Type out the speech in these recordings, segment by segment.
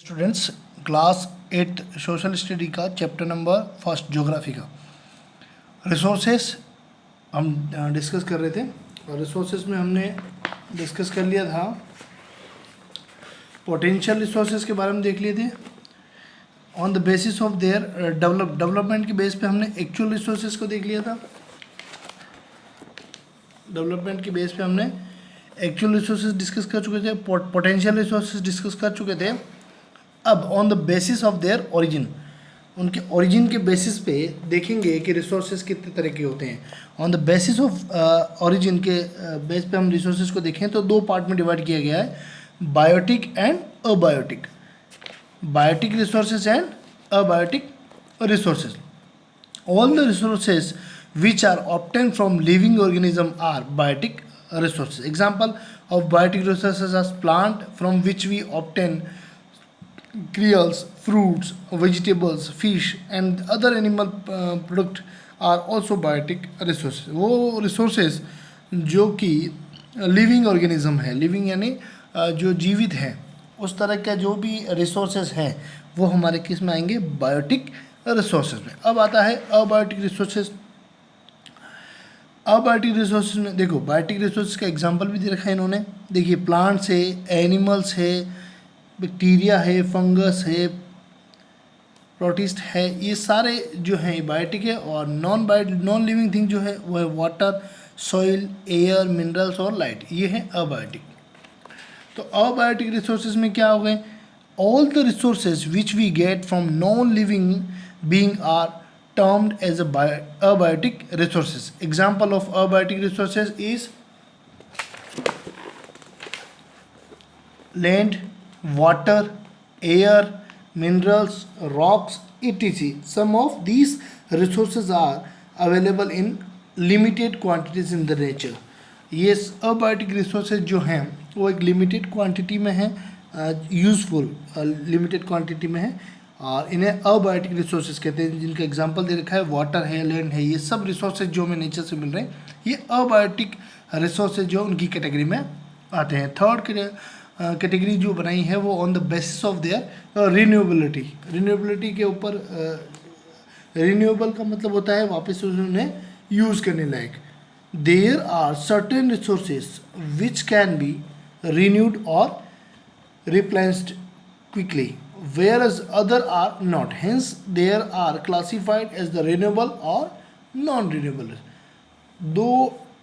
Students class 8 social study का chapter number first geography का resources हम डिस्कस कर रहे थे। और रिसोर्सेस में हमने डिस्कस कर लिया था, पोटेंशियल रिसोर्सेज के बारे में देख लिए थे। On the basis of their development के बेस पे हमने एक्चुअल रिसोर्सेज को देख लिया था। डेवलपमेंट के बेस पे हमने एक्चुअल रिसोर्सेज डिस्कस कर चुके थे, पोटेंशियल रिसोर्सेज डिस्कस कर चुके थे। अब on the basis of there origin, उनके ओरिजिन के बेसिस पे देखेंगे कि रिसोर्सेज कितने तरह के होते हैं। On the basis of origin के बेस पे हम रिसोर्सेज को देखें तो दो पार्ट में डिवाइड किया गया है, biotic and abiotic. Biotic resources and abiotic resources. All the resources which are obtained from living organism are biotic resources. Example of biotic resources are plant from which we obtain cereals, fruits, vegetables, fish and other animal product are also biotic resources. वो resources जो कि living organism है, living यानी जो जीवित है, उस तरह का जो भी resources हैं वो हमारे किस में आएंगे, biotic resources में। अब आता है abiotic resources। अब बायोटिक रिसोर्सेज में देखो, बायोटिक रिसोर्सेज का एग्जांपल भी दे रखा है इन्होंने। देखिए, प्लांट्स है, एनिमल्स है, बैक्टीरिया है, फंगस है, प्रोटिस्ट है, ये सारे जो हैं बायोटिक है। और नॉन लिविंग थिंग जो है वो है वाटर, सॉइल, एयर, मिनरल्स और लाइट, ये है अबायोटिक। तो अबायोटिक रिसोर्सेज में क्या हो गए, all the resources which we get from non living being are termed as abiotic resources. Example of abiotic resources is land, water, air, minerals, rocks, etc. Some of these resources are available in limited quantities in the nature. ये abiotic resources जो हैं वो एक limited quantity में हैं, useful limited quantity में है, और इन्हें अबायोटिक रिसोर्सेज कहते हैं। जिनका एग्जांपल दे रखा है वाटर है, लैंड है, ये सब रिसोर्सेज जो हमें नेचर से मिल रहे हैं ये अबायोटिक रिसोर्सेज जो उनकी कैटेगरी में आते हैं। थर्ड कैटेगरी जो बनाई है वो on the basis of their renewability. Renewability के ऊपर, रिन्यूएबल का मतलब होता है वापस उन्हें यूज़ करने लायक। There are certain resources which can be renewed और replaced quickly, whereas other are not, hence they are classified as the renewable or non-renewable। दो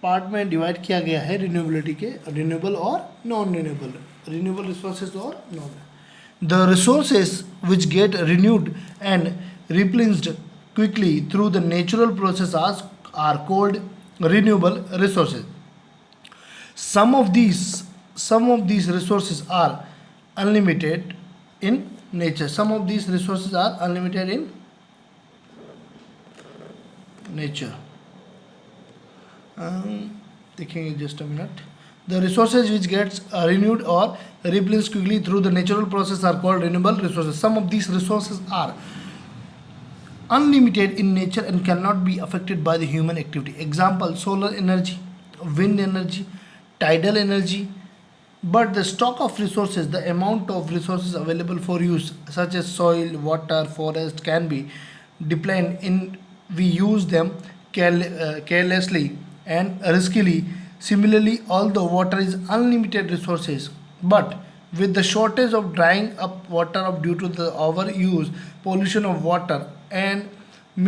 पार्ट में डिवाइड किया गया है रिन्यूएबिलिटी के, रिन्यूएबल और नॉन रिन्यूएबल, रिन्यूएबल रिसोर्सेज और non. The resources which get renewed and replaced quickly through the natural process are called renewable resources. some of these resources are unlimited in nature. Some of these resources are unlimited in nature. देखेंगे just a minute. The resources which gets renewed or replenished quickly through the natural process are called renewable resources. Some of these resources are unlimited in nature and cannot be affected by the human activity. Example: solar energy, wind energy, tidal energy. But the stock of resources, the amount of resources available for use, such as soil, water, forest, can be depleted in we use them carelessly and riskily. Similarly, although water is unlimited resources, but with the shortage of drying up water due to the overuse, pollution of water, and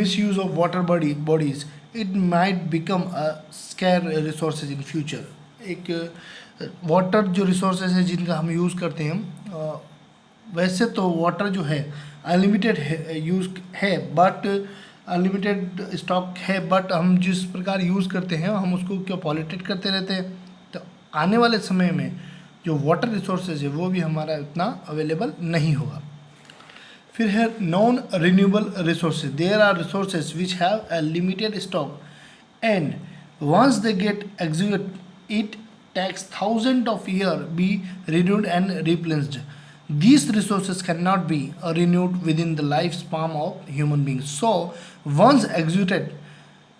misuse of water bodies, it might become a scarce resources in future. एक water जो resources हैं जिनका हम use करते हैं, वैसे तो water जो है अनलिमिटेड है, यूज़ है, बट अनलिमिटेड स्टॉक है, बट हम जिस प्रकार यूज़ करते हैं हम उसको क्या पॉल्यूटेट करते रहते हैं। तो आने वाले समय में जो वाटर रिसोर्सेज है वो भी हमारा इतना अवेलेबल नहीं होगा। फिर है non renewable resources. There are resources which have a limited stock and once they get execute it takes thousands of years be renewed and replenished. These resources cannot be renewed within the lifespan of human beings. So once exhausted,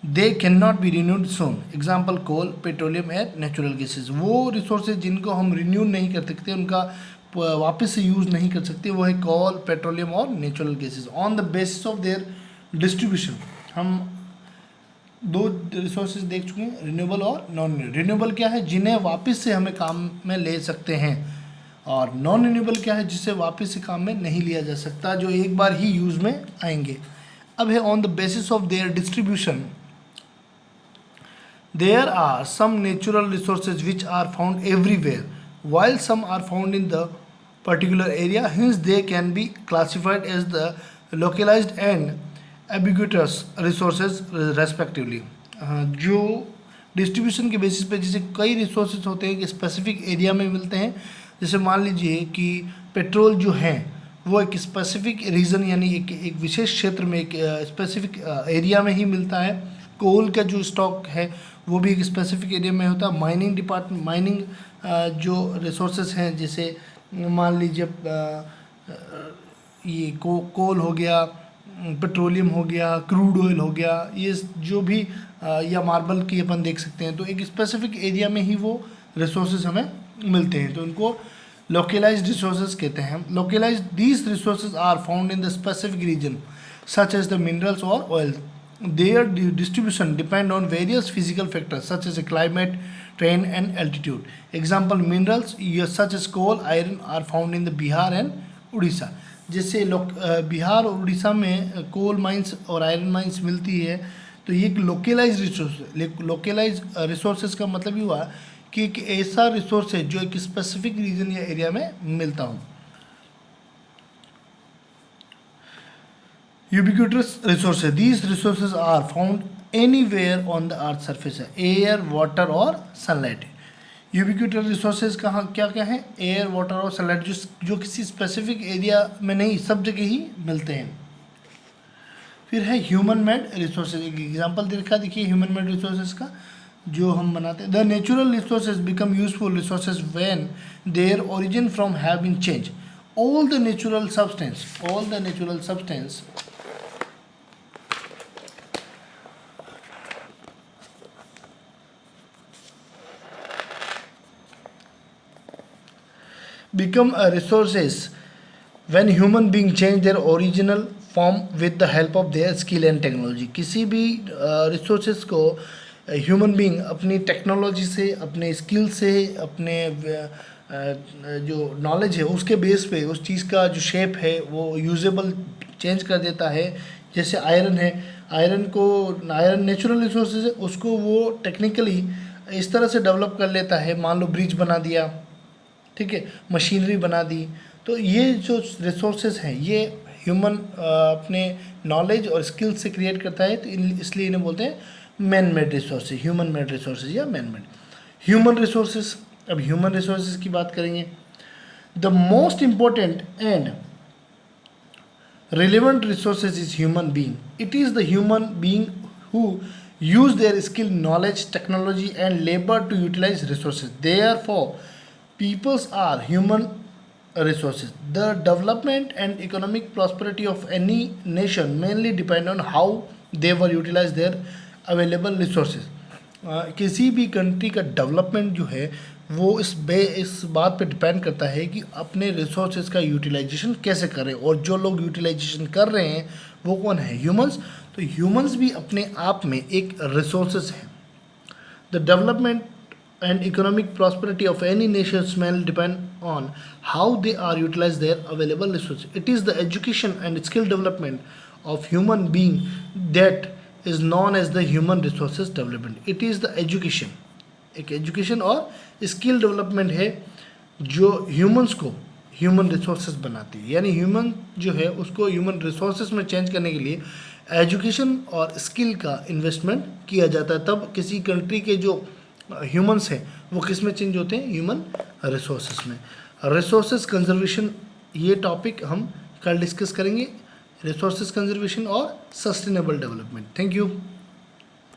they cannot be renewed soon. Example: coal, petroleum and natural gases. वो resources जिनको हम renew नहीं कर सकते, उनका वापस से use नहीं कर सकते, वो है कोल, पेट्रोलियम और natural gases. On the basis of there distribution, हम दो रिसोर्सेज देख चुके हैं, रिन्यूएबल और नॉन रिन्यूएबल। रिन्यूएबल क्या है, जिन्हें वापस से हमें काम में ले सकते हैं, और नॉन रिन्यूएबल क्या है, जिसे वापस से काम में नहीं लिया जा सकता, जो एक बार ही यूज़ में आएंगे। अब है on the basis of there distribution, there are some natural resources which are found everywhere while some are found in the particular area, hence they can be classified as the localized and ubiquitous resources respectively। जो distribution के basis पे जैसे कई resources होते हैं कि specific area में मिलते हैं, जैसे मान लीजिए कि पेट्रोल जो है वो एक स्पेसिफिक रीजन यानी एक विशेष क्षेत्र में एक स्पेसिफिक एरिया में ही मिलता है। कोल का जो स्टॉक है वो भी एक स्पेसिफिक एरिया में होता है। माइनिंग जो रिसोर्सेज हैं, जैसे मान लीजिए ये कोल हो गया, पेट्रोलियम हो गया, क्रूड ऑयल हो गया, ये जो भी या मार्बल की अपन देख सकते हैं, तो एक स्पेसिफिक एरिया में ही वो रिसोर्सेज हमें मिलते हैं, तो उनको लोकलाइज्ड रिसोर्सेज कहते हैं। Localised these resources are found in the specific region such as the minerals और oil. Their distribution depend on various physical factors such as climate, terrain and altitude. Example minerals such as coal, iron are found in the Bihar and Odisha. जैसे बिहार और उड़ीसा में coal mines और iron mines मिलती है, तो ये एक localise resource. Localise resources का मतलब ये हुआ कि एक ऐसा रिसोर्स है जो एक स्पेसिफिक रीजन या एरिया में मिलता हो। Ubiquitous resources, these resources are found anywhere on the earth surface, air, water और sunlight। यूबिक्यूटस रिसोर्सेज कहाँ क्या क्या है, एयर, वाटर और सनलाइट, जो किसी स्पेसिफिक एरिया में नहीं, सब जगह ही मिलते हैं। फिर है ह्यूमन मेड रिसोर्सेज, एक एग्जांपल देखा, देखिए ह्यूमन मेड रिसोर्सेज का जो हम बनाते हैं। The natural resources become useful resources when their origin from have been change. All the natural substance become resources when human being change their original form with the help of their skill and technology। किसी भी resources को human being अपनी technology से, अपने skill से, अपने जो knowledge है उसके बेस पे उस चीज़ का जो शेप है वो यूजेबल चेंज कर देता है। जैसे आयरन है, आयरन नेचुरल रिसोर्सेज है, उसको वो टेक्निकली इस तरह से डेवलप कर लेता है, मान लो ब्रिज बना दिया, ठीक है, मशीनरी बना दी। तो ये जो रिसोर्सेज हैं ये ह्यूमन अपने नॉलेज और स्किल से क्रिएट करता है, तो इसलिए इन्हें बोलते हैं man made resources, human made resources या मैन मेड। ह्यूमन रिसोर्सेज, अब ह्यूमन रिसोर्सेज की बात करेंगे। The most important and relevant resources is human being. It is the human being who use their skill, knowledge, technology and labor to utilize resources. Therefore peoples are human resources. The development and economic prosperity of any nation mainly depend on how they will utilize their available resources। किसी भी country का development जो है वो इस बात पे depend करता है कि अपने रिसोर्सेज का यूटिलाइजेशन कैसे करें, और जो लोग यूटिलाइजेशन कर रहे हैं वो कौन है, ह्यूमंस। तो ह्यूमंस भी अपने आप में एक रिसोर्सेज हैं। The development and economic prosperity of any nation's mainly depend on how they are utilize their available resources. It is the education and skill development of human being that is known as the human resources development. It is the education, एक education और skill development है जो humans को human resources बनाती है। यानी human जो है उसको human resources में change करने के लिए education और skill का investment किया जाता है, तब किसी country के जो ह्यूमंस हैं वो किस में चेंज होते हैं, ह्यूमन रिसोर्सेज में। रिसोर्सेज कंजर्वेशन ये टॉपिक हम कल डिस्कस करेंगे, रिसोर्सेज कंजर्वेशन और सस्टेनेबल डेवलपमेंट। Thank you.